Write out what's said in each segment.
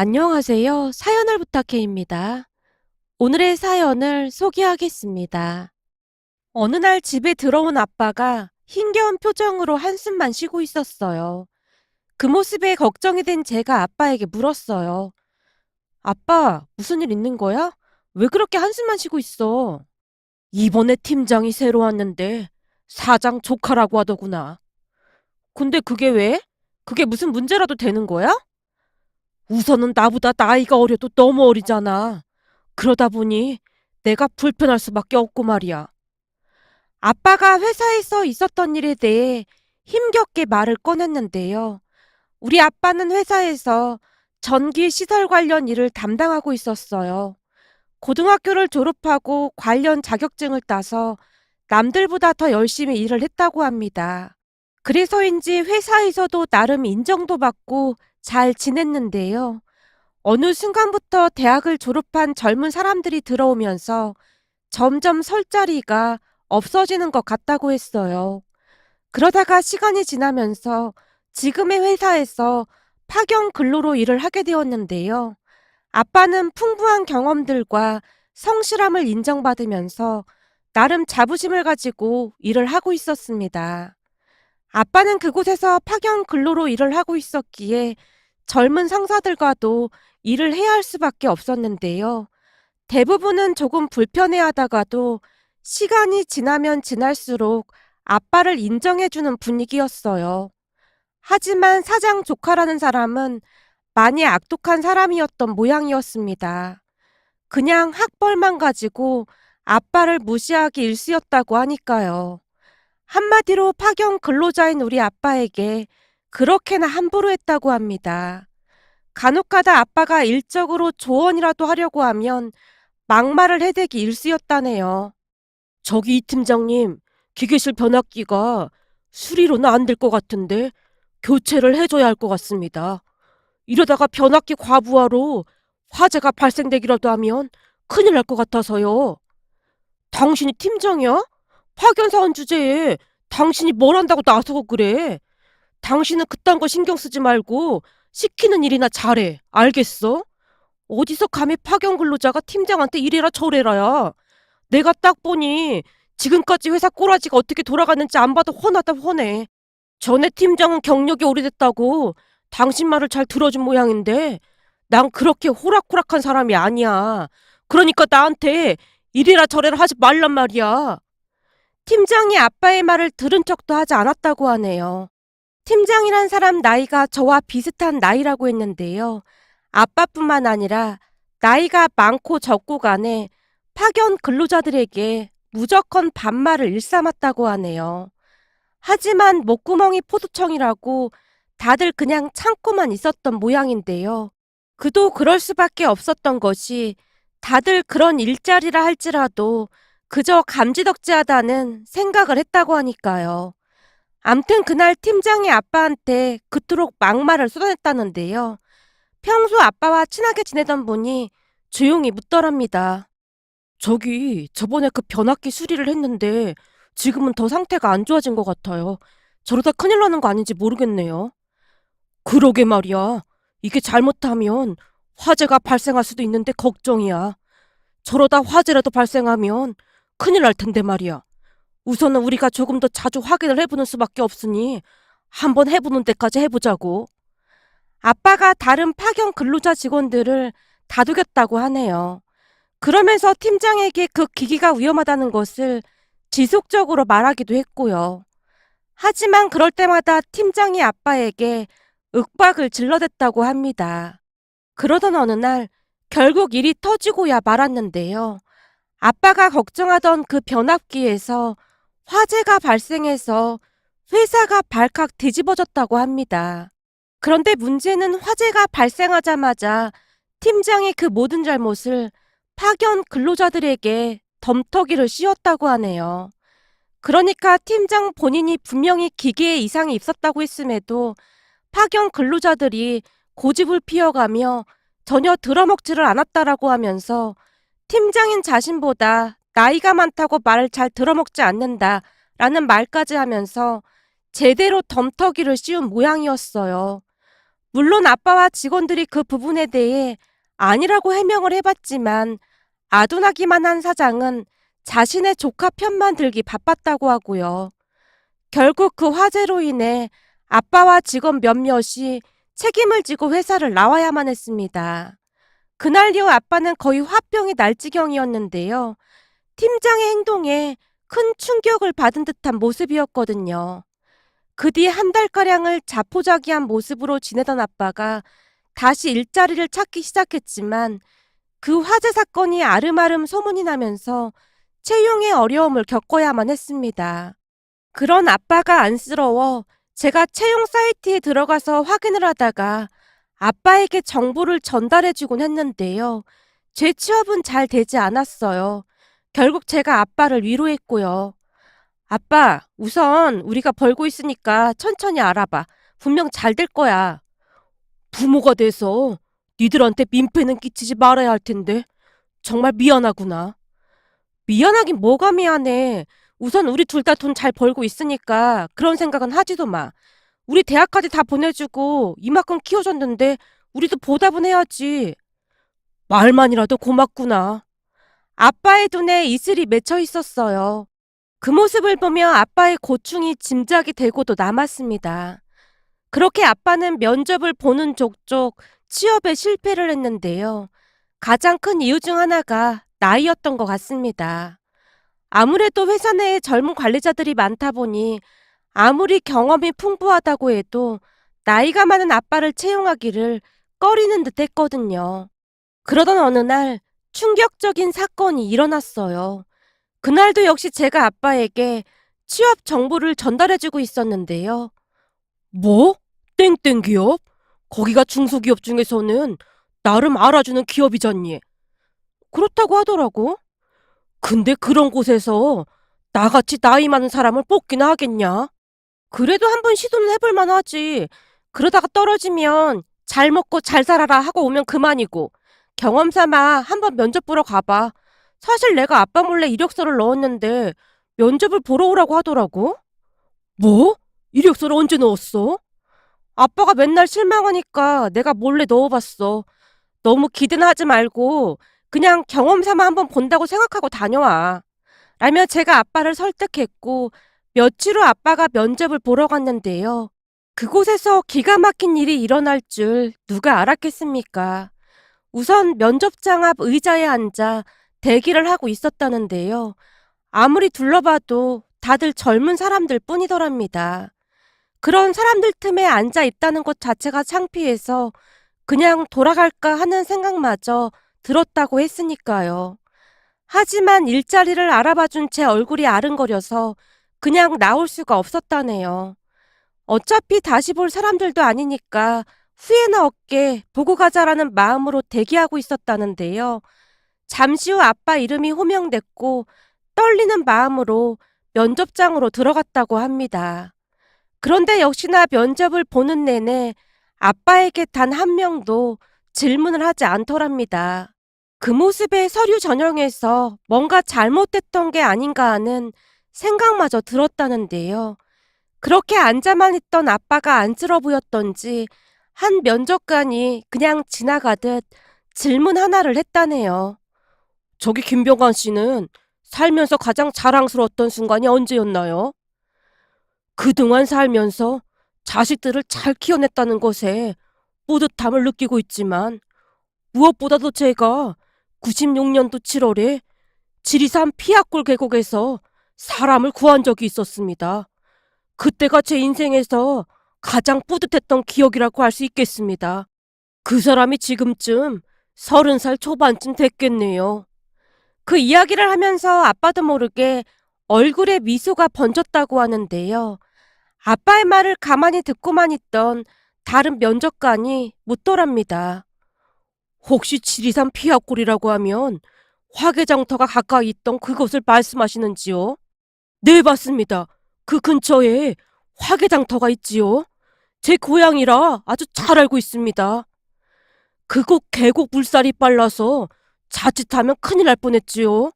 안녕하세요. 사연을 부탁해입니다. 오늘의 사연을 소개하겠습니다. 어느 날 집에 들어온 아빠가 힘겨운 표정으로 한숨만 쉬고 있었어요. 그 모습에 걱정이 된 제가 아빠에게 물었어요. 아빠, 무슨 일 있는 거야? 왜 그렇게 한숨만 쉬고 있어? 이번에 팀장이 새로 왔는데 사장 조카라고 하더구나. 근데 그게 왜? 그게 무슨 문제라도 되는 거야? 우선은 나보다 나이가 어려도 너무 어리잖아. 그러다 보니 내가 불편할 수밖에 없고 말이야. 아빠가 회사에서 있었던 일에 대해 힘겹게 말을 꺼냈는데요. 우리 아빠는 회사에서 전기 시설 관련 일을 담당하고 있었어요. 고등학교를 졸업하고 관련 자격증을 따서 남들보다 더 열심히 일을 했다고 합니다. 그래서인지 회사에서도 나름 인정도 받고 잘 지냈는데요. 어느 순간부터 대학을 졸업한 젊은 사람들이 들어오면서 점점 설 자리가 없어지는 것 같다고 했어요. 그러다가 시간이 지나면서 지금의 회사에서 파견 근로로 일을 하게 되었는데요. 아빠는 풍부한 경험들과 성실함을 인정받으면서 나름 자부심을 가지고 일을 하고 있었습니다. 아빠는 그곳에서 파견 근로로 일을 하고 있었기에 젊은 상사들과도 일을 해야 할 수밖에 없었는데요. 대부분은 조금 불편해하다가도 시간이 지나면 지날수록 아빠를 인정해주는 분위기였어요. 하지만 사장 조카라는 사람은 많이 악독한 사람이었던 모양이었습니다. 그냥 학벌만 가지고 아빠를 무시하기 일쑤였다고 하니까요. 한마디로 파견 근로자인 우리 아빠에게 그렇게나 함부로 했다고 합니다. 간혹가다 아빠가 일적으로 조언이라도 하려고 하면 막말을 해대기 일쑤였다네요. 저기 이 팀장님, 기계실 변압기가 수리로는 안 될 것 같은데 교체를 해줘야 할 것 같습니다. 이러다가 변압기 과부하로 화재가 발생되기라도 하면 큰일 날 것 같아서요. 당신이 팀장이야? 파견사원 주제에 당신이 뭘 한다고 나서고 그래? 당신은 그딴 거 신경 쓰지 말고 시키는 일이나 잘해. 알겠어? 어디서 감히 파견 근로자가 팀장한테 이래라 저래라야. 내가 딱 보니 지금까지 회사 꼬라지가 어떻게 돌아갔는지 안 봐도 훤하다 훤해. 전에 팀장은 경력이 오래됐다고 당신 말을 잘 들어준 모양인데 난 그렇게 호락호락한 사람이 아니야. 그러니까 나한테 이래라 저래라 하지 말란 말이야. 팀장이 아빠의 말을 들은 척도 하지 않았다고 하네요. 팀장이란 사람 나이가 저와 비슷한 나이라고 했는데요. 아빠뿐만 아니라 나이가 많고 적고 간에 파견 근로자들에게 무조건 반말을 일삼았다고 하네요. 하지만 목구멍이 포도청이라고 다들 그냥 참고만 있었던 모양인데요. 그도 그럴 수밖에 없었던 것이 다들 그런 일자리라 할지라도 그저 감지덕지하다는 생각을 했다고 하니까요. 암튼 그날 팀장이 아빠한테 그토록 막말을 쏟아냈다는데요. 평소 아빠와 친하게 지내던 분이 조용히 묻더랍니다. 저기 저번에 그 변압기 수리를 했는데 지금은 더 상태가 안 좋아진 것 같아요. 저러다 큰일 나는 거 아닌지 모르겠네요. 그러게 말이야. 이게 잘못하면 화재가 발생할 수도 있는데 걱정이야. 저러다 화재라도 발생하면 큰일 날 텐데 말이야. 우선은 우리가 조금 더 자주 확인을 해보는 수밖에 없으니 한번 해보는 데까지 해보자고. 아빠가 다른 파견 근로자 직원들을 다독였다고 하네요. 그러면서 팀장에게 그 기기가 위험하다는 것을 지속적으로 말하기도 했고요. 하지만 그럴 때마다 팀장이 아빠에게 윽박을 질러댔다고 합니다. 그러던 어느 날 결국 일이 터지고야 말았는데요. 아빠가 걱정하던 그 변압기에서 화재가 발생해서 회사가 발칵 뒤집어졌다고 합니다. 그런데 문제는 화재가 발생하자마자 팀장이 그 모든 잘못을 파견 근로자들에게 덤터기를 씌웠다고 하네요. 그러니까 팀장 본인이 분명히 기계에 이상이 있었다고 했음에도 파견 근로자들이 고집을 피워가며 전혀 들어먹지를 않았다라고 하면서 팀장인 자신보다 나이가 많다고 말을 잘 들어먹지 않는다라는 말까지 하면서 제대로 덤터기를 씌운 모양이었어요. 물론 아빠와 직원들이 그 부분에 대해 아니라고 해명을 해봤지만 아둔하기만 한 사장은 자신의 조카 편만 들기 바빴다고 하고요. 결국 그 화재로 인해 아빠와 직원 몇몇이 책임을 지고 회사를 나와야만 했습니다. 그날 이후 아빠는 거의 화병이 날 지경이었는데요. 팀장의 행동에 큰 충격을 받은 듯한 모습이었거든요. 그 뒤 한 달가량을 자포자기한 모습으로 지내던 아빠가 다시 일자리를 찾기 시작했지만 그 화재 사건이 아름아름 소문이 나면서 채용의 어려움을 겪어야만 했습니다. 그런 아빠가 안쓰러워 제가 채용 사이트에 들어가서 확인을 하다가 아빠에게 정보를 전달해주곤 했는데요. 제 취업은 잘 되지 않았어요. 결국 제가 아빠를 위로했고요. 아빠, 우선 우리가 벌고 있으니까 천천히 알아봐. 분명 잘 될 거야. 부모가 돼서 니들한테 민폐는 끼치지 말아야 할 텐데 정말 미안하구나. 미안하긴 뭐가 미안해. 우선 우리 둘 다 돈 잘 벌고 있으니까 그런 생각은 하지도 마. 우리 대학까지 다 보내주고 이만큼 키워줬는데 우리도 보답은 해야지. 말만이라도 고맙구나. 아빠의 눈에 이슬이 맺혀 있었어요. 그 모습을 보며 아빠의 고충이 짐작이 되고도 남았습니다. 그렇게 아빠는 면접을 보는 족족 취업에 실패를 했는데요. 가장 큰 이유 중 하나가 나이였던 것 같습니다. 아무래도 회사 내에 젊은 관리자들이 많다 보니 아무리 경험이 풍부하다고 해도 나이가 많은 아빠를 채용하기를 꺼리는 듯 했거든요. 그러던 어느 날 충격적인 사건이 일어났어요. 그날도 역시 제가 아빠에게 취업 정보를 전달해주고 있었는데요. 뭐? 땡땡 기업? 거기가 중소기업 중에서는 나름 알아주는 기업이잖니. 그렇다고 하더라고. 근데 그런 곳에서 나같이 나이 많은 사람을 뽑기나 하겠냐? 그래도 한번 시도는 해볼 만하지. 그러다가 떨어지면 잘 먹고 잘 살아라 하고 오면 그만이고 경험 삼아 한번 면접 보러 가봐. 사실 내가 아빠 몰래 이력서를 넣었는데 면접을 보러 오라고 하더라고. 뭐? 이력서를 언제 넣었어? 아빠가 맨날 실망하니까 내가 몰래 넣어봤어. 너무 기대는 하지 말고 그냥 경험 삼아 한번 본다고 생각하고 다녀와. 라며 제가 아빠를 설득했고 며칠 후 아빠가 면접을 보러 갔는데요. 그곳에서 기가 막힌 일이 일어날 줄 누가 알았겠습니까? 우선 면접장 앞 의자에 앉아 대기를 하고 있었다는데요. 아무리 둘러봐도 다들 젊은 사람들 뿐이더랍니다. 그런 사람들 틈에 앉아 있다는 것 자체가 창피해서 그냥 돌아갈까 하는 생각마저 들었다고 했으니까요. 하지만 일자리를 알아봐준 제 얼굴이 아른거려서 그냥 나올 수가 없었다네요. 어차피 다시 볼 사람들도 아니니까 후회나 없게 보고 가자라는 마음으로 대기하고 있었다는데요. 잠시 후 아빠 이름이 호명됐고 떨리는 마음으로 면접장으로 들어갔다고 합니다. 그런데 역시나 면접을 보는 내내 아빠에게 단 한 명도 질문을 하지 않더랍니다. 그 모습에 서류 전형에서 뭔가 잘못됐던 게 아닌가 하는 생각마저 들었다는데요. 그렇게 앉아만 있던 아빠가 안쓰러워 보였던지 한 면접관이 그냥 지나가듯 질문 하나를 했다네요. 저기 김병관 씨는 살면서 가장 자랑스러웠던 순간이 언제였나요? 그동안 살면서 자식들을 잘 키워냈다는 것에 뿌듯함을 느끼고 있지만 무엇보다도 제가 96년도 7월에 지리산 피아골 계곡에서 사람을 구한 적이 있었습니다. 그때가 제 인생에서 가장 뿌듯했던 기억이라고 할 수 있겠습니다. 그 사람이 지금쯤 30살 초반쯤 됐겠네요. 그 이야기를 하면서 아빠도 모르게 얼굴에 미소가 번졌다고 하는데요. 아빠의 말을 가만히 듣고만 있던 다른 면접관이 묻더랍니다. 혹시 지리산 피아골이라고 하면 화개장터가 가까이 있던 그곳을 말씀하시는지요? 네, 맞습니다. 그 근처에 화개장터가 있지요. 제 고향이라 아주 잘 알고 있습니다. 그곳 계곡 물살이 빨라서 자칫하면 큰일 날 뻔했지요.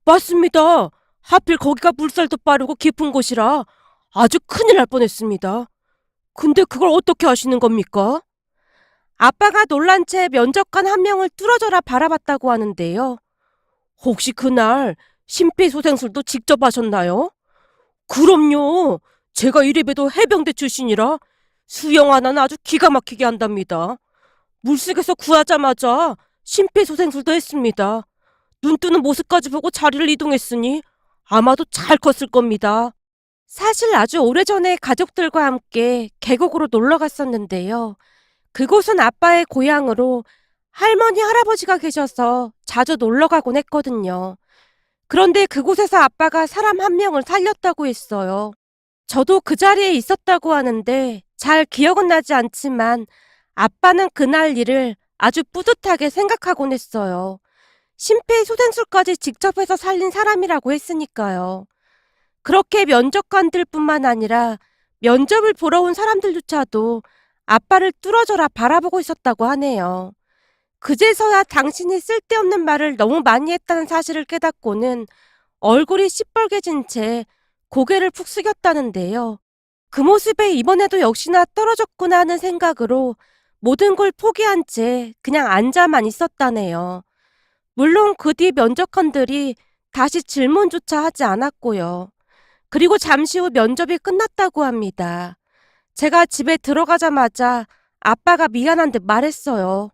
맞습니다. 하필 거기가 물살도 빠르고 깊은 곳이라 아주 큰일 날 뻔했습니다. 근데 그걸 어떻게 아시는 겁니까? 아빠가 놀란 채 면접관 한 명을 뚫어져라 바라봤다고 하는데요. 혹시 그날 심폐소생술도 직접 하셨나요? 그럼요. 제가 이래봬도 해병대 출신이라 수영 하나는 아주 기가 막히게 한답니다. 물속에서 구하자마자 심폐소생술도 했습니다. 눈 뜨는 모습까지 보고 자리를 이동했으니 아마도 잘 컸을 겁니다. 사실 아주 오래전에 가족들과 함께 계곡으로 놀러 갔었는데요. 그곳은 아빠의 고향으로 할머니, 할아버지가 계셔서 자주 놀러 가곤 했거든요. 그런데 그곳에서 아빠가 사람 한 명을 살렸다고 했어요. 저도 그 자리에 있었다고 하는데 잘 기억은 나지 않지만 아빠는 그날 일을 아주 뿌듯하게 생각하곤 했어요. 심폐소생술까지 직접 해서 살린 사람이라고 했으니까요. 그렇게 면접관들뿐만 아니라 면접을 보러 온 사람들조차도 아빠를 뚫어져라 바라보고 있었다고 하네요. 그제서야 당신이 쓸데없는 말을 너무 많이 했다는 사실을 깨닫고는 얼굴이 시뻘개진 채 고개를 푹 숙였다는데요. 그 모습에 이번에도 역시나 떨어졌구나 하는 생각으로 모든 걸 포기한 채 그냥 앉아만 있었다네요. 물론 그 뒤 면접관들이 다시 질문조차 하지 않았고요. 그리고 잠시 후 면접이 끝났다고 합니다. 제가 집에 들어가자마자 아빠가 미안한 듯 말했어요.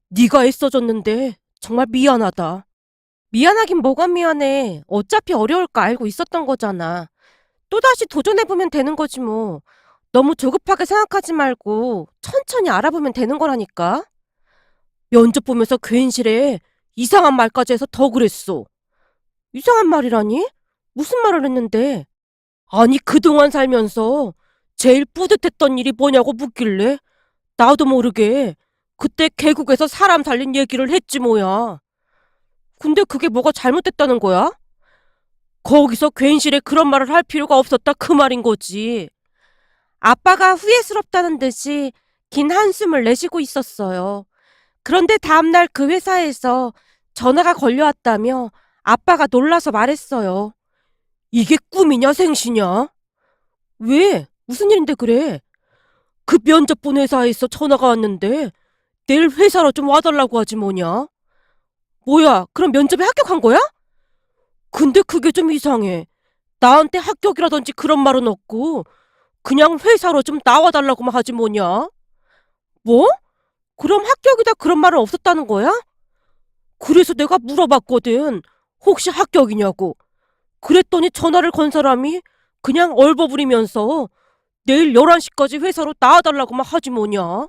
네가 애써줬는데 정말 미안하다. 미안하긴 뭐가 미안해. 어차피 어려울 거 알고 있었던 거잖아. 또다시 도전해보면 되는 거지 뭐. 너무 조급하게 생각하지 말고 천천히 알아보면 되는 거라니까. 면접 보면서 괜시레 이상한 말까지 해서 더 그랬어. 이상한 말이라니? 무슨 말을 했는데? 아니 그동안 살면서 제일 뿌듯했던 일이 뭐냐고 묻길래 나도 모르게 그때 계곡에서 사람 살린 얘기를 했지 뭐야. 근데 그게 뭐가 잘못됐다는 거야? 거기서 괜시레 그런 말을 할 필요가 없었다 그 말인 거지. 아빠가 후회스럽다는 듯이 긴 한숨을 내쉬고 있었어요. 그런데 다음날 그 회사에서 전화가 걸려왔다며 아빠가 놀라서 말했어요. 이게 꿈이냐 생시냐? 왜? 무슨 일인데 그래? 그 면접 본 회사에서 전화가 왔는데 내일 회사로 좀 와달라고 하지 뭐냐? 뭐야, 그럼 면접에 합격한 거야? 근데 그게 좀 이상해. 나한테 합격이라든지 그런 말은 없고 그냥 회사로 좀 나와달라고만 하지 뭐냐? 뭐? 그럼 합격이다 그런 말은 없었다는 거야? 그래서 내가 물어봤거든. 혹시 합격이냐고. 그랬더니 전화를 건 사람이 그냥 얼버무리면서 내일 11시까지 회사로 나와달라고만 하지 뭐냐?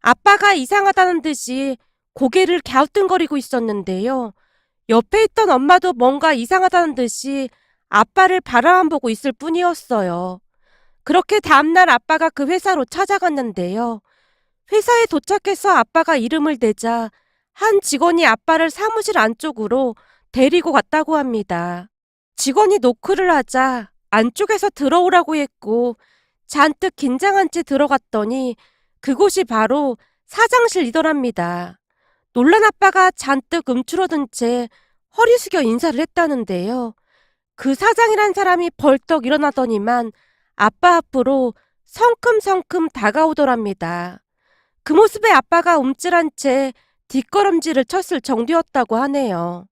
아빠가 이상하다는 듯이 고개를 갸우뚱거리고 있었는데요. 옆에 있던 엄마도 뭔가 이상하다는 듯이 아빠를 바라만 보고 있을 뿐이었어요. 그렇게 다음날 아빠가 그 회사로 찾아갔는데요. 회사에 도착해서 아빠가 이름을 대자 한 직원이 아빠를 사무실 안쪽으로 데리고 갔다고 합니다. 직원이 노크를 하자 안쪽에서 들어오라고 했고 잔뜩 긴장한 채 들어갔더니 그곳이 바로 사장실이더랍니다. 놀란 아빠가 잔뜩 움츠러든 채 허리 숙여 인사를 했다는데요. 그 사장이란 사람이 벌떡 일어나더니만 아빠 앞으로 성큼성큼 다가오더랍니다. 그 모습에 아빠가 움찔한 채 뒷걸음질을 쳤을 정도였다고 하네요.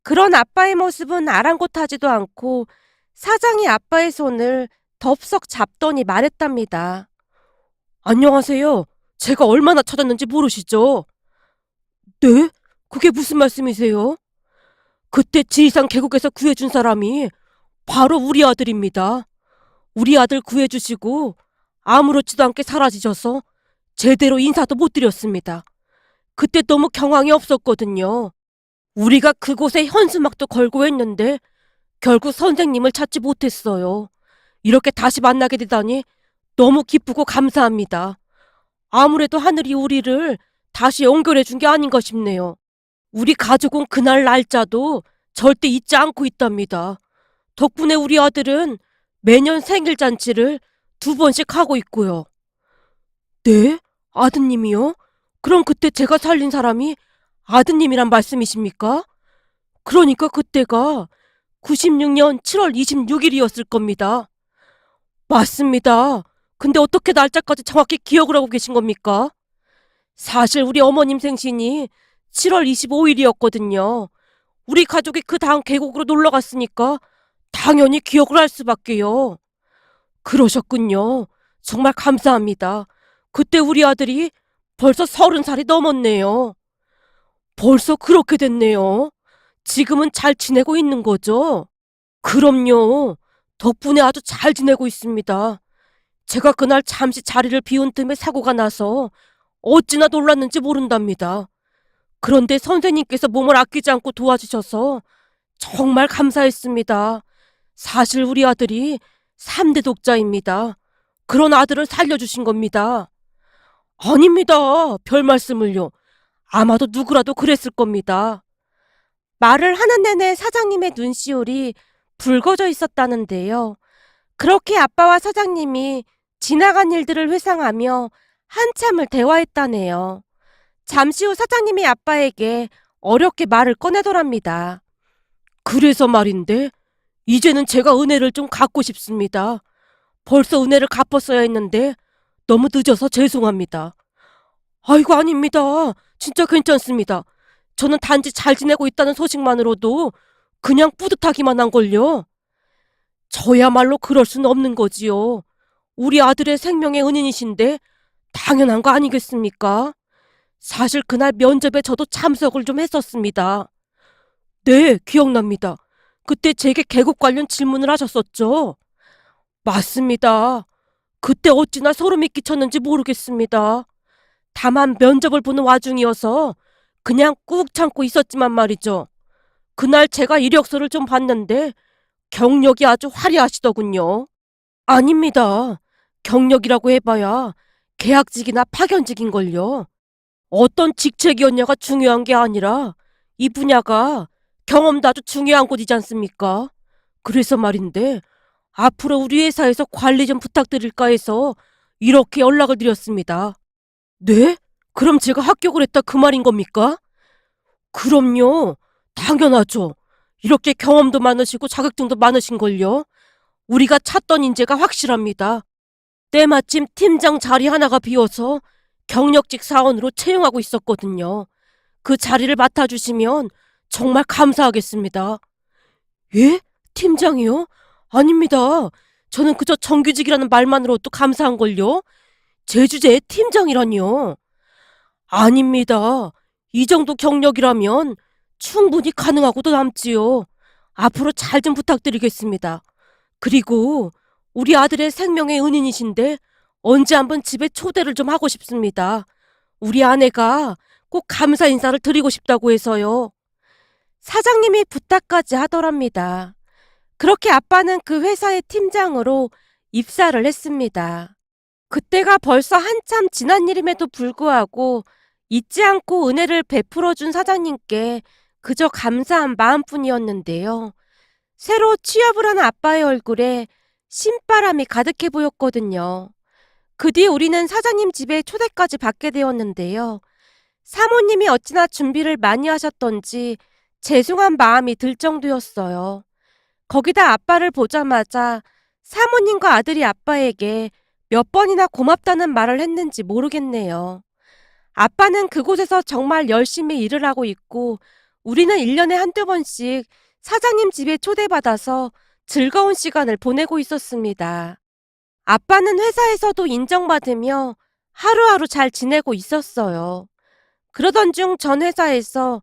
그런 아빠의 모습은 아랑곳하지도 않고 사장이 아빠의 손을 덥석 잡더니 말했답니다. 안녕하세요. 제가 얼마나 찾았는지 모르시죠? 네? 그게 무슨 말씀이세요? 그때 지리산 계곡에서 구해준 사람이 바로 우리 아들입니다. 우리 아들 구해주시고 아무렇지도 않게 사라지셔서 제대로 인사도 못 드렸습니다. 그때 너무 경황이 없었거든요. 우리가 그곳에 현수막도 걸고 했는데 결국 선생님을 찾지 못했어요. 이렇게 다시 만나게 되다니 너무 기쁘고 감사합니다. 아무래도 하늘이 우리를 다시 연결해 준 게 아닌가 싶네요. 우리 가족은 그날 날짜도 절대 잊지 않고 있답니다. 덕분에 우리 아들은 매년 생일 잔치를 2번씩 하고 있고요. 네? 아드님이요? 그럼 그때 제가 살린 사람이 아드님이란 말씀이십니까? 그러니까 그때가 96년 7월 26일이었을 겁니다. 맞습니다. 근데 어떻게 날짜까지 정확히 기억을 하고 계신 겁니까? 사실 우리 어머님 생신이 7월 25일이었거든요. 우리 가족이 그 다음 계곡으로 놀러 갔으니까 당연히 기억을 할 수밖에요. 그러셨군요. 정말 감사합니다. 그때 우리 아들이 벌써 30살이 넘었네요. 벌써 그렇게 됐네요. 지금은 잘 지내고 있는 거죠? 그럼요. 덕분에 아주 잘 지내고 있습니다. 제가 그날 잠시 자리를 비운 틈에 사고가 나서 어찌나 놀랐는지 모른답니다. 그런데 선생님께서 몸을 아끼지 않고 도와주셔서 정말 감사했습니다. 사실 우리 아들이 3대 독자입니다. 그런 아들을 살려주신 겁니다. 아닙니다. 별 말씀을요. 아마도 누구라도 그랬을 겁니다. 말을 하는 내내 사장님의 눈시울이 붉어져 있었다는데요. 그렇게 아빠와 사장님이 지나간 일들을 회상하며 한참을 대화했다네요. 잠시 후 사장님이 아빠에게 어렵게 말을 꺼내더랍니다. 그래서 말인데, 이제는 제가 은혜를 좀 갚고 싶습니다. 벌써 은혜를 갚았어야 했는데 너무 늦어서 죄송합니다. 아이고, 아닙니다. 진짜 괜찮습니다. 저는 단지 잘 지내고 있다는 소식만으로도 그냥 뿌듯하기만 한걸요. 저야말로 그럴 수는 없는 거지요. 우리 아들의 생명의 은인이신데 당연한 거 아니겠습니까? 사실 그날 면접에 저도 참석을 좀 했었습니다. 네, 기억납니다. 그때 제게 계곡 관련 질문을 하셨었죠? 맞습니다. 그때 어찌나 소름이 끼쳤는지 모르겠습니다. 다만 면접을 보는 와중이어서 그냥 꾹 참고 있었지만 말이죠. 그날 제가 이력서를 좀 봤는데 경력이 아주 화려하시더군요. 아닙니다. 경력이라고 해봐야 계약직이나 파견직인걸요. 어떤 직책이었냐가 중요한 게 아니라 이 분야가 경험도 아주 중요한 곳이지 않습니까? 그래서 말인데 앞으로 우리 회사에서 관리 좀 부탁드릴까 해서 이렇게 연락을 드렸습니다. 네? 그럼 제가 합격을 했다 그 말인 겁니까? 그럼요. 당연하죠. 이렇게 경험도 많으시고 자격증도 많으신걸요. 우리가 찾던 인재가 확실합니다. 때마침 팀장 자리 하나가 비어서 경력직 사원으로 채용하고 있었거든요. 그 자리를 맡아주시면 정말 감사하겠습니다. 예? 팀장이요? 아닙니다. 저는 그저 정규직이라는 말만으로도 감사한걸요. 제 주제의 팀장이라니요. 아닙니다. 이 정도 경력이라면 충분히 가능하고도 남지요. 앞으로 잘 좀 부탁드리겠습니다. 그리고 우리 아들의 생명의 은인이신데 언제 한번 집에 초대를 좀 하고 싶습니다. 우리 아내가 꼭 감사 인사를 드리고 싶다고 해서요. 사장님이 부탁까지 하더랍니다. 그렇게 아빠는 그 회사의 팀장으로 입사를 했습니다. 그때가 벌써 한참 지난 일임에도 불구하고 잊지 않고 은혜를 베풀어준 사장님께 그저 감사한 마음뿐이었는데요. 새로 취업을 한 아빠의 얼굴에 신바람이 가득해 보였거든요. 그 뒤 우리는 사장님 집에 초대까지 받게 되었는데요. 사모님이 어찌나 준비를 많이 하셨던지 죄송한 마음이 들 정도였어요. 거기다 아빠를 보자마자 사모님과 아들이 아빠에게 몇 번이나 고맙다는 말을 했는지 모르겠네요. 아빠는 그곳에서 정말 열심히 일을 하고 있고 우리는 1년에 한두 번씩 사장님 집에 초대받아서 즐거운 시간을 보내고 있었습니다. 아빠는 회사에서도 인정받으며 하루하루 잘 지내고 있었어요. 그러던 중 전 회사에서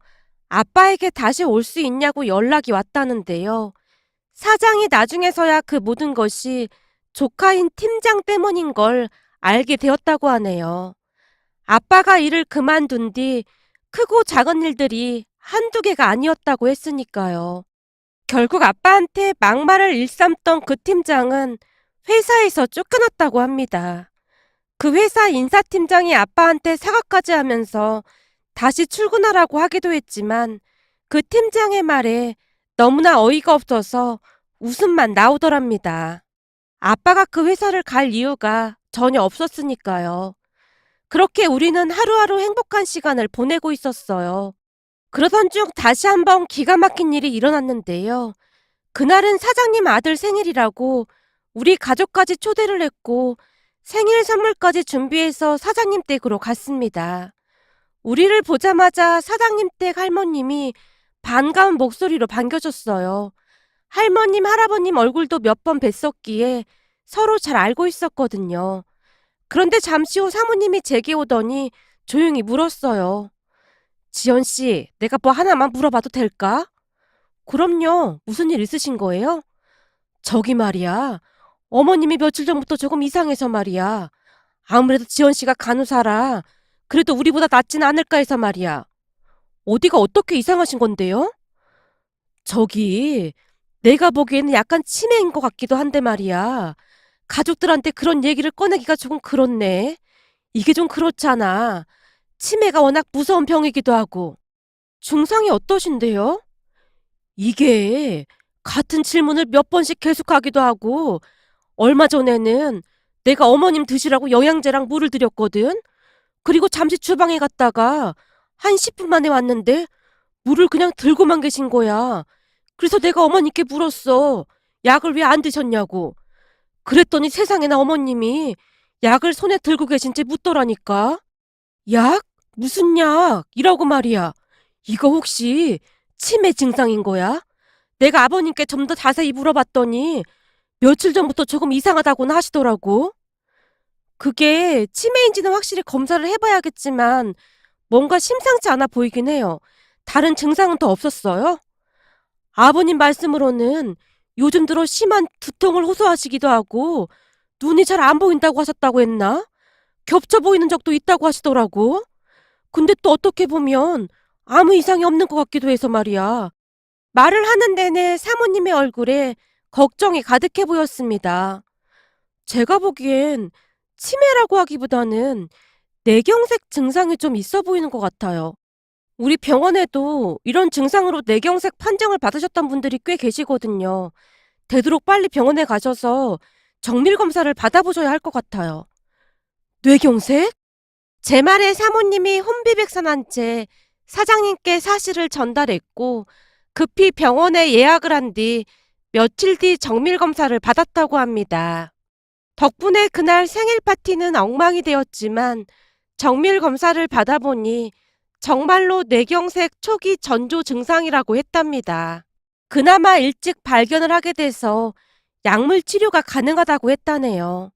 아빠에게 다시 올 수 있냐고 연락이 왔다는데요. 사장이 나중에서야 그 모든 것이 조카인 팀장 때문인 걸 알게 되었다고 하네요. 아빠가 일을 그만둔 뒤 크고 작은 일들이 한두 개가 아니었다고 했으니까요. 결국 아빠한테 막말을 일삼던 그 팀장은 회사에서 쫓겨났다고 합니다. 그 회사 인사팀장이 아빠한테 사과까지 하면서 다시 출근하라고 하기도 했지만 그 팀장의 말에 너무나 어이가 없어서 웃음만 나오더랍니다. 아빠가 그 회사를 갈 이유가 전혀 없었으니까요. 그렇게 우리는 하루하루 행복한 시간을 보내고 있었어요. 그러던 중 다시 한번 기가 막힌 일이 일어났는데요. 그날은 사장님 아들 생일이라고 우리 가족까지 초대를 했고 생일 선물까지 준비해서 사장님 댁으로 갔습니다. 우리를 보자마자 사장님 댁 할머님이 반가운 목소리로 반겨줬어요. 할머님, 할아버님 얼굴도 몇 번 뵀었기에 서로 잘 알고 있었거든요. 그런데 잠시 후 사모님이 제게 오더니 조용히 물었어요. 지연 씨, 내가 뭐 하나만 물어봐도 될까? 그럼요. 무슨 일 있으신 거예요? 저기 말이야. 어머님이 며칠 전부터 조금 이상해서 말이야. 아무래도 지연 씨가 간호사라 그래도 우리보다 낫진 않을까 해서 말이야. 어디가 어떻게 이상하신 건데요? 저기 내가 보기에는 약간 치매인 것 같기도 한데 말이야. 가족들한테 그런 얘기를 꺼내기가 조금 그렇네. 이게 좀 그렇잖아. 치매가 워낙 무서운 병이기도 하고. 증상이 어떠신데요? 이게 같은 질문을 몇 번씩 계속하기도 하고 얼마 전에는 내가 어머님 드시라고 영양제랑 물을 드렸거든. 그리고 잠시 주방에 갔다가 한 10분 만에 왔는데 물을 그냥 들고만 계신 거야. 그래서 내가 어머니께 물었어. 약을 왜 안 드셨냐고. 그랬더니 세상에나 어머님이 약을 손에 들고 계신 채 묻더라니까. 약? 무슨 약? 이라고 말이야. 이거 혹시 치매 증상인 거야? 내가 아버님께 좀 더 자세히 물어봤더니 며칠 전부터 조금 이상하다고는 하시더라고. 그게 치매인지는 확실히 검사를 해봐야겠지만 뭔가 심상치 않아 보이긴 해요. 다른 증상은 더 없었어요? 아버님 말씀으로는 요즘 들어 심한 두통을 호소하시기도 하고 눈이 잘 안 보인다고 하셨다고 했나? 겹쳐 보이는 적도 있다고 하시더라고. 근데 또 어떻게 보면 아무 이상이 없는 것 같기도 해서 말이야. 말을 하는 내내 사모님의 얼굴에 걱정이 가득해 보였습니다. 제가 보기엔 치매라고 하기보다는 뇌경색 증상이 좀 있어 보이는 것 같아요. 우리 병원에도 이런 증상으로 뇌경색 판정을 받으셨던 분들이 꽤 계시거든요. 되도록 빨리 병원에 가셔서 정밀 검사를 받아보셔야 할 것 같아요. 뇌경색? 제 말에 사모님이 혼비백산한 채 사장님께 사실을 전달했고 급히 병원에 예약을 한 뒤 며칠 뒤 정밀 검사를 받았다고 합니다. 덕분에 그날 생일 파티는 엉망이 되었지만 정밀 검사를 받아보니 정말로 뇌경색 초기 전조 증상이라고 했답니다. 그나마 일찍 발견을 하게 돼서 약물 치료가 가능하다고 했다네요.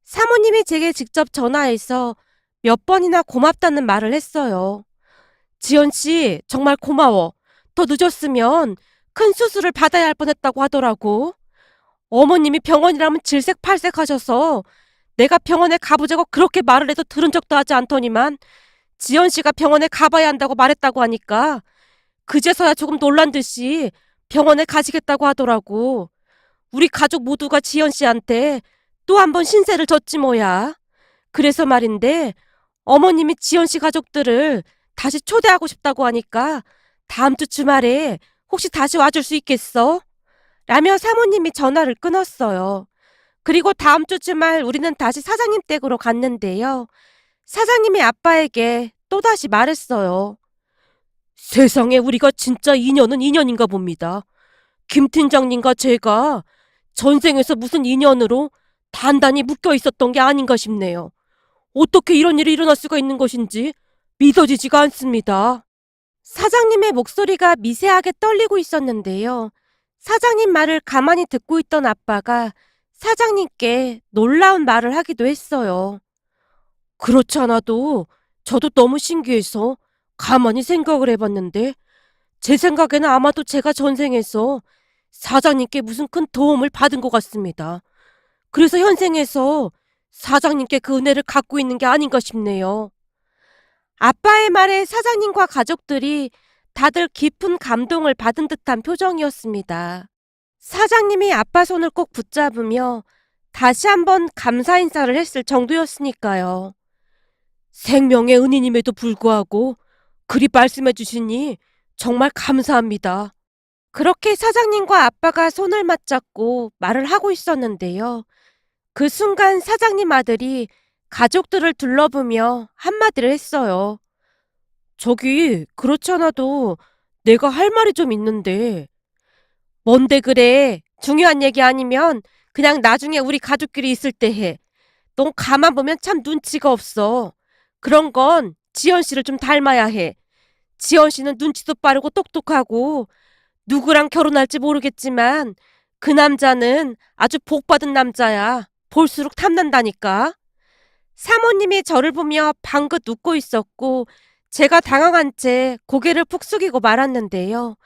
사모님이 제게 직접 전화해서 몇 번이나 고맙다는 말을 했어요. 지연 씨, 정말 고마워. 더 늦었으면 큰 수술을 받아야 할 뻔했다고 하더라고. 어머님이 병원이라면 질색팔색 하셔서 내가 병원에 가보자고 그렇게 말을 해도 들은 적도 하지 않더니만 지연 씨가 병원에 가봐야 한다고 말했다고 하니까 그제서야 조금 놀란 듯이 병원에 가시겠다고 하더라고. 우리 가족 모두가 지연 씨한테 또 한 번 신세를 졌지 뭐야. 그래서 말인데 어머님이 지연 씨 가족들을 다시 초대하고 싶다고 하니까 다음 주 주말에 혹시 다시 와줄 수 있겠어? 라며 사모님이 전화를 끊었어요. 그리고 다음 주 주말 우리는 다시 사장님 댁으로 갔는데요. 사장님이 아빠에게 또다시 말했어요. 세상에 우리가 진짜 인연은 인연인가 봅니다. 김 팀장님과 제가 전생에서 무슨 인연으로 단단히 묶여 있었던 게 아닌가 싶네요. 어떻게 이런 일이 일어날 수가 있는 것인지 믿어지지가 않습니다. 사장님의 목소리가 미세하게 떨리고 있었는데요. 사장님 말을 가만히 듣고 있던 아빠가 사장님께 놀라운 말을 하기도 했어요. 그렇지 않아도 저도 너무 신기해서 가만히 생각을 해봤는데 제 생각에는 아마도 제가 전생에서 사장님께 무슨 큰 도움을 받은 것 같습니다. 그래서 현생에서 사장님께 그 은혜를 갖고 있는 게 아닌가 싶네요. 아빠의 말에 사장님과 가족들이 다들 깊은 감동을 받은 듯한 표정이었습니다. 사장님이 아빠 손을 꼭 붙잡으며 다시 한번 감사 인사를 했을 정도였으니까요. 생명의 은인임에도 불구하고 그리 말씀해 주시니 정말 감사합니다. 그렇게 사장님과 아빠가 손을 맞잡고 말을 하고 있었는데요. 그 순간 사장님 아들이 가족들을 둘러보며 한마디를 했어요. 저기, 그렇지 않아도 내가 할 말이 좀 있는데. 뭔데 그래? 중요한 얘기 아니면 그냥 나중에 우리 가족끼리 있을 때 해. 넌 가만 보면 참 눈치가 없어. 그런 건 지연 씨를 좀 닮아야 해. 지연 씨는 눈치도 빠르고 똑똑하고 누구랑 결혼할지 모르겠지만 그 남자는 아주 복받은 남자야. 볼수록 탐난다니까. 사모님이 저를 보며 방긋 웃고 있었고 제가 당황한 채 고개를 푹 숙이고 말았는데요.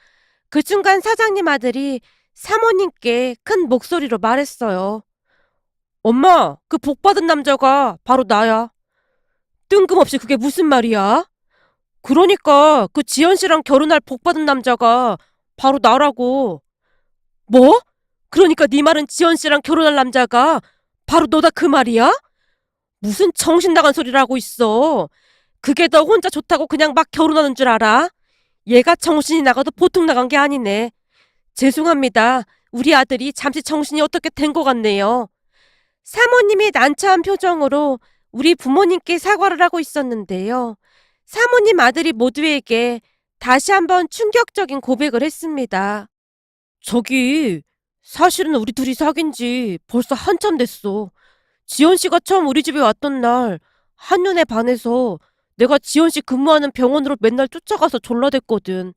그 순간 사장님 아들이 사모님께 큰 목소리로 말했어요. 엄마, 그 복받은 남자가 바로 나야. 뜬금없이 그게 무슨 말이야? 그러니까 그 지연 씨랑 결혼할 복받은 남자가 바로 나라고. 뭐? 그러니까 네 말은 지연 씨랑 결혼할 남자가 바로 너다 그 말이야? 무슨 정신 나간 소리를 하고 있어. 그게 너 혼자 좋다고 그냥 막 결혼하는 줄 알아? 얘가 정신이 나가도 보통 나간 게 아니네. 죄송합니다. 우리 아들이 잠시 정신이 어떻게 된 것 같네요. 사모님이 난처한 표정으로 우리 부모님께 사과를 하고 있었는데요. 사모님 아들이 모두에게 다시 한번 충격적인 고백을 했습니다. 저기, 사실은 우리 둘이 사귄 지 벌써 한참 됐어. 지연 씨가 처음 우리 집에 왔던 날 한눈에 반해서 내가 지연 씨 근무하는 병원으로 맨날 쫓아가서 졸라댔거든.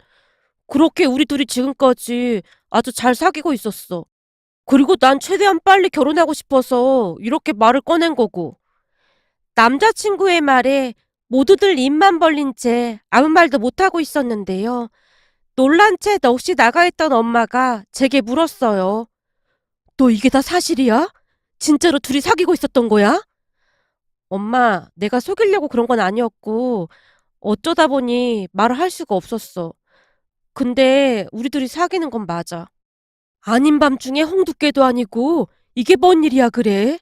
그렇게 우리 둘이 지금까지 아주 잘 사귀고 있었어. 그리고 난 최대한 빨리 결혼하고 싶어서 이렇게 말을 꺼낸 거고. 남자친구의 말에 모두들 입만 벌린 채 아무 말도 못하고 있었는데요. 놀란 채 넋이 나가 있던 엄마가 제게 물었어요. 너 이게 다 사실이야? 진짜로 둘이 사귀고 있었던 거야? 엄마, 내가 속이려고 그런 건 아니었고 어쩌다 보니 말을 할 수가 없었어. 근데 우리 둘이 사귀는 건 맞아. 아닌 밤중에 홍두깨도 아니고 이게 뭔 일이야 그래?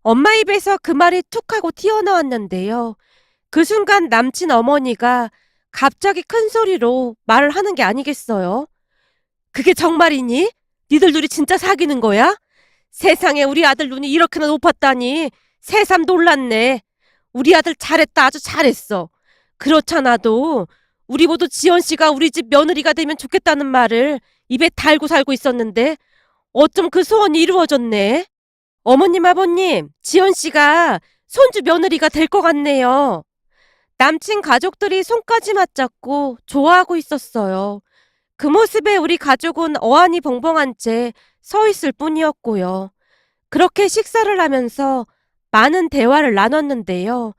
엄마 입에서 그 말이 툭 하고 튀어나왔는데요. 그 순간 남친 어머니가 갑자기 큰 소리로 말을 하는 게 아니겠어요? 그게 정말이니? 니들 둘이 진짜 사귀는 거야? 세상에 우리 아들 눈이 이렇게나 높았다니 새삼 놀랐네. 우리 아들 잘했다 아주 잘했어. 그렇잖아도 우리 모두 지연 씨가 우리 집 며느리가 되면 좋겠다는 말을 입에 달고 살고 있었는데 어쩜 그 소원이 이루어졌네. 어머님 아버님 지연 씨가 손주 며느리가 될 것 같네요. 남친 가족들이 손까지 맞잡고 좋아하고 있었어요. 그 모습에 우리 가족은 어안이 벙벙한 채 서 있을 뿐이었고요. 그렇게 식사를 하면서 많은 대화를 나눴는데요.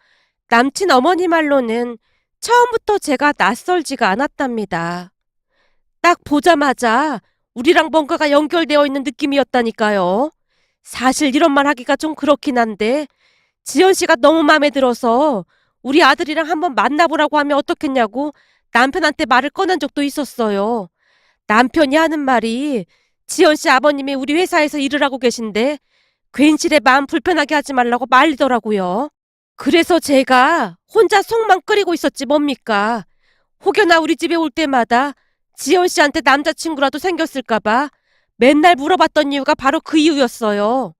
남친 어머니 말로는 처음부터 제가 낯설지가 않았답니다. 딱 보자마자 우리랑 뭔가가 연결되어 있는 느낌이었다니까요. 사실 이런 말 하기가 좀 그렇긴 한데 지연 씨가 너무 마음에 들어서 우리 아들이랑 한번 만나보라고 하면 어떻겠냐고 남편한테 말을 꺼낸 적도 있었어요. 남편이 하는 말이 지연 씨 아버님이 우리 회사에서 일을 하고 계신데 괜시레 마음 불편하게 하지 말라고 말리더라고요. 그래서 제가 혼자 속만 끓이고 있었지 뭡니까. 혹여나 우리 집에 올 때마다 지연 씨한테 남자친구라도 생겼을까봐 맨날 물어봤던 이유가 바로 그 이유였어요.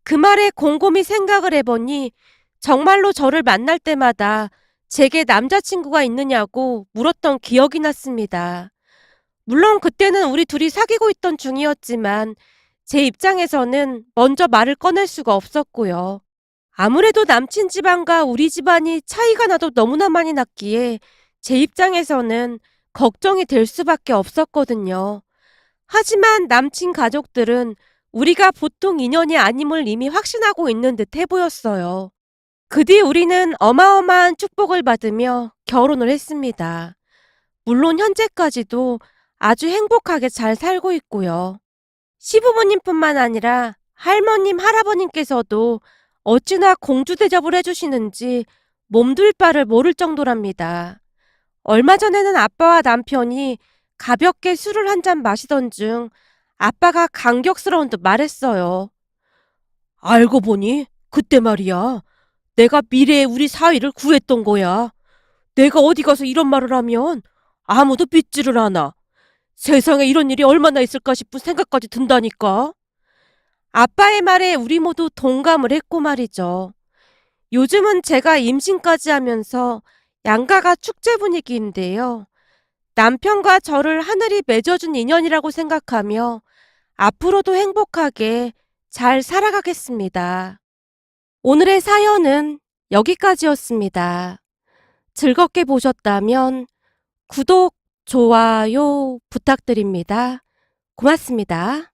그 말에 곰곰이 생각을 해보니 정말로 저를 만날 때마다 제게 남자친구가 있느냐고 물었던 기억이 났습니다. 물론 그때는 우리 둘이 사귀고 있던 중이었지만 제 입장에서는 먼저 말을 꺼낼 수가 없었고요. 아무래도 남친 집안과 우리 집안이 차이가 나도 너무나 많이 났기에 제 입장에서는 걱정이 될 수밖에 없었거든요. 하지만 남친 가족들은 우리가 보통 인연이 아님을 이미 확신하고 있는 듯 해보였어요. 그 뒤 우리는 어마어마한 축복을 받으며 결혼을 했습니다. 물론 현재까지도 아주 행복하게 잘 살고 있고요. 시부모님뿐만 아니라 할머님, 할아버님께서도 어찌나 공주 대접을 해주시는지 몸둘 바를 모를 정도랍니다. 얼마 전에는 아빠와 남편이 가볍게 술을 한 잔 마시던 중 아빠가 감격스러운 듯 말했어요. 알고 보니 그때 말이야. 내가 미래의 우리 사위를 구했던 거야. 내가 어디 가서 이런 말을 하면 아무도 믿지를 않아. 세상에 이런 일이 얼마나 있을까 싶은 생각까지 든다니까. 아빠의 말에 우리 모두 동감을 했고 말이죠. 요즘은 제가 임신까지 하면서 양가가 축제 분위기인데요. 남편과 저를 하늘이 맺어준 인연이라고 생각하며 앞으로도 행복하게 잘 살아가겠습니다. 오늘의 사연은 여기까지였습니다. 즐겁게 보셨다면 구독, 좋아요 부탁드립니다. 고맙습니다.